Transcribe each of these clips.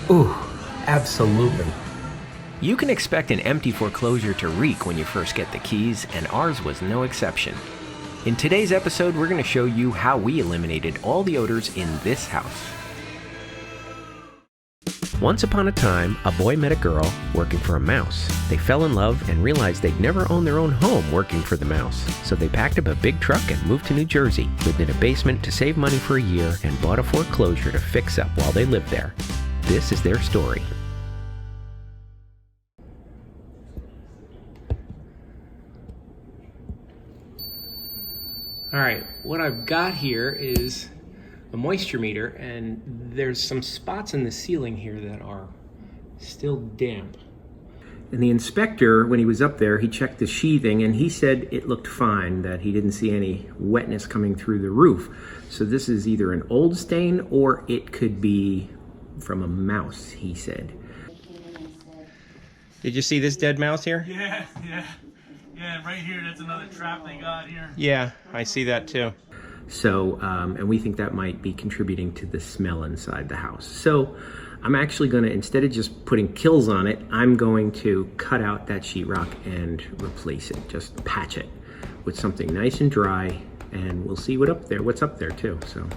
Ooh, absolutely. You can expect an empty foreclosure to reek when you first get the keys, and ours was no exception. In today's episode, we're going to show you how we eliminated all the odors in this house. Once upon a time, a boy met a girl working for a mouse. They fell in love and realized they'd never own their own home working for the mouse. So they packed up a big truck and moved to New Jersey, lived in a basement to save money for a year, and bought a foreclosure to fix up while they lived there. This is their story. Alright, what I've got here is a moisture meter, and there's some spots in the ceiling here that are still damp. And the inspector, when he was up there, he checked the sheathing and he said it looked fine, that he didn't see any wetness coming through the roof. So this is either an old stain or it could be from a mouse, he said. Did you see this dead mouse here? Yeah, right here, that's another trap they got here. Yeah, I see that too. So, and we think that might be contributing to the smell inside the house. So I'm actually going to, instead of just putting kills on it, I'm going to cut out that sheetrock and replace it. Just patch it with something nice and dry, and we'll see what's up there too. So.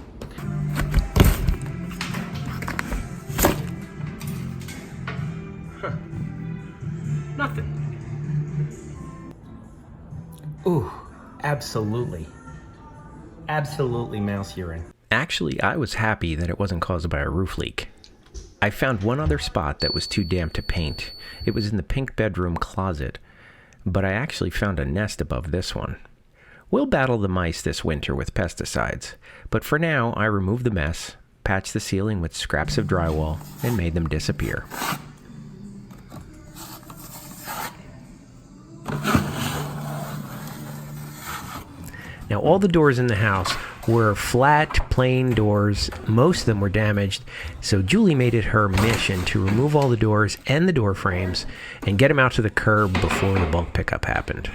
Nothing. Ooh, absolutely. Absolutely mouse urine. Actually, I was happy that it wasn't caused by a roof leak. I found one other spot that was too damp to paint. It was in the pink bedroom closet, but I actually found a nest above this one. We'll battle the mice this winter with pesticides, but for now I removed the mess, patched the ceiling with scraps of drywall, and made them disappear. Now, all the doors in the house were flat, plain doors. Most of them were damaged, so Julie made it her mission to remove all the doors and the door frames and get them out to the curb before the bulk pickup happened.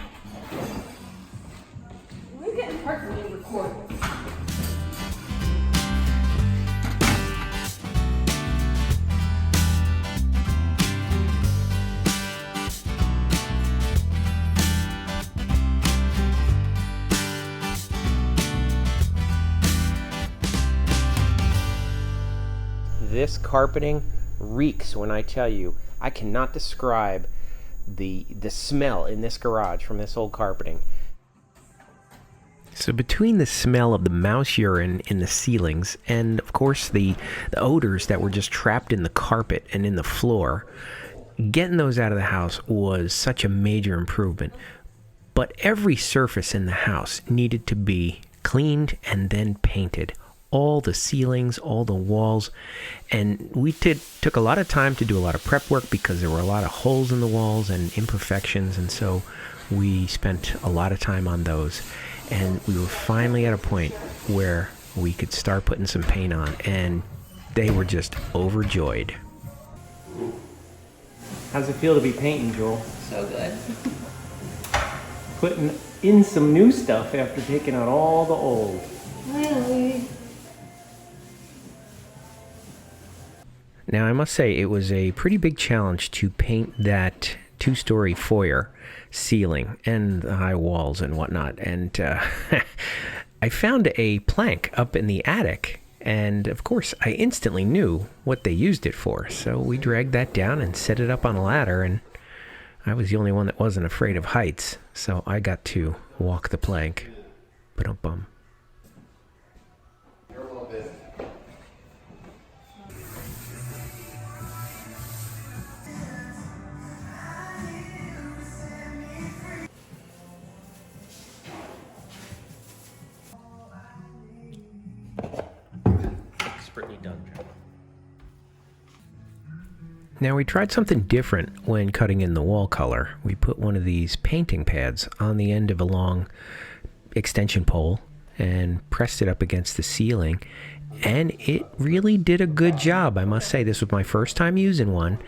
We're getting hurt when you record. This carpeting reeks when I tell you. I cannot describe the smell in this garage from this old carpeting. So between the smell of the mouse urine in the ceilings and, of course, the odors that were just trapped in the carpet and in the floor, getting those out of the house was such a major improvement. But every surface in the house needed to be cleaned and then painted. All the ceilings, all the walls, and we took a lot of time to do a lot of prep work because there were a lot of holes in the walls and imperfections, and so we spent a lot of time on those, and we were finally at a point where we could start putting some paint on, and they were just overjoyed. How's it feel to be painting, Joel? So good. Putting in some new stuff after taking out all the old. Really? Now, I must say, it was a pretty big challenge to paint that two-story foyer ceiling and the high walls and whatnot. And I found a plank up in the attic, and of course, I instantly knew what they used it for. So we dragged that down and set it up on a ladder, and I was the only one that wasn't afraid of heights, so I got to walk the plank. Ba-dum-bum. Expertly done. Now, we tried something different when cutting in the wall color. We put one of these painting pads on the end of a long extension pole and pressed it up against the ceiling, and it really did a good job. I must say, this was my first time using one.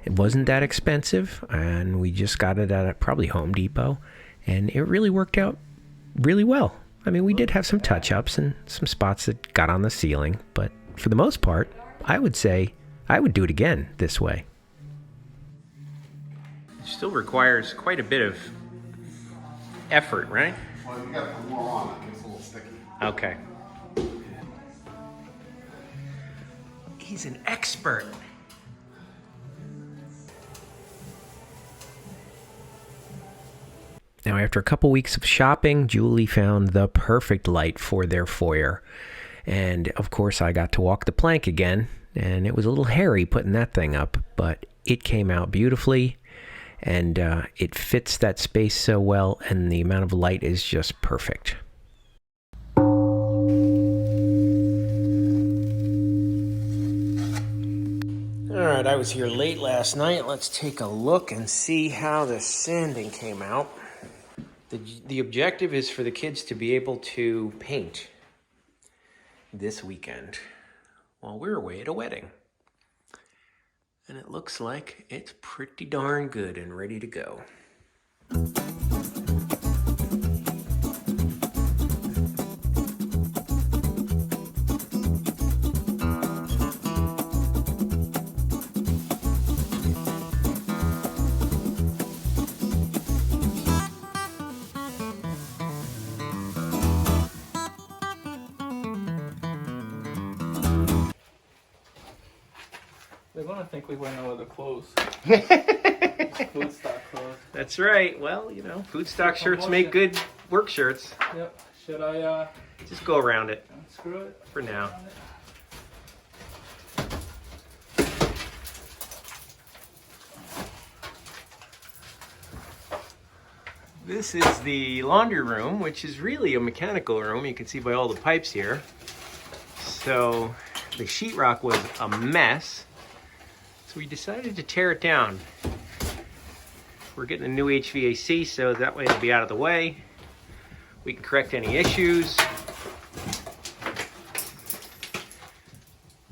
It wasn't that expensive, and we just got it at probably Home Depot, and it really worked out really well. I mean, we did have some touch-ups and some spots that got on the ceiling, but for the most part, I would say I would do it again this way. It still requires quite a bit of effort, right? Well, you gotta put more on, it gets a little sticky. Okay. He's an expert. Now, after a couple weeks of shopping, Julie found the perfect light for their foyer. And, of course, I got to walk the plank again, and it was a little hairy putting that thing up, but it came out beautifully, and it fits that space so well, and the amount of light is just perfect. Alright, I was here late last night. Let's take a look and see how the sanding came out. The objective is for the kids to be able to paint this weekend while we're away at a wedding. And it looks like it's pretty darn good and ready to go. They're gonna think we went over the clothes. Food stock clothes. That's right. Well, you know, food stock shirts make good work shirts. Yep. Should I Just go around it unscrew it? for now. This is the laundry room, which is really a mechanical room. You can see by all the pipes here. So the sheetrock was a mess. So we decided to tear it down. We're getting a new HVAC, so that way it'll be out of the way. We can correct any issues.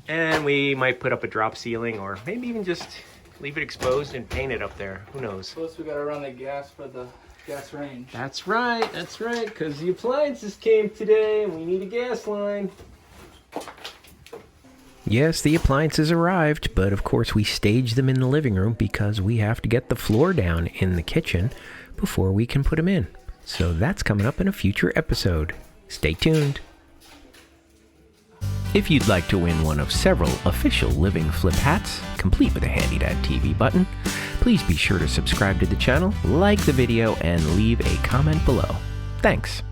And we might put up a drop ceiling, or maybe even just leave it exposed and paint it up there. Who knows? Plus we gotta run the gas for the gas range. That's right, because the appliances came today and we need a gas line. Yes, the appliances arrived, but of course we staged them in the living room because we have to get the floor down in the kitchen before we can put them in. So that's coming up in a future episode. Stay tuned. If you'd like to win one of several official Living Flip hats, complete with a HandyDadTV button, please be sure to subscribe to the channel, like the video, and leave a comment below. Thanks.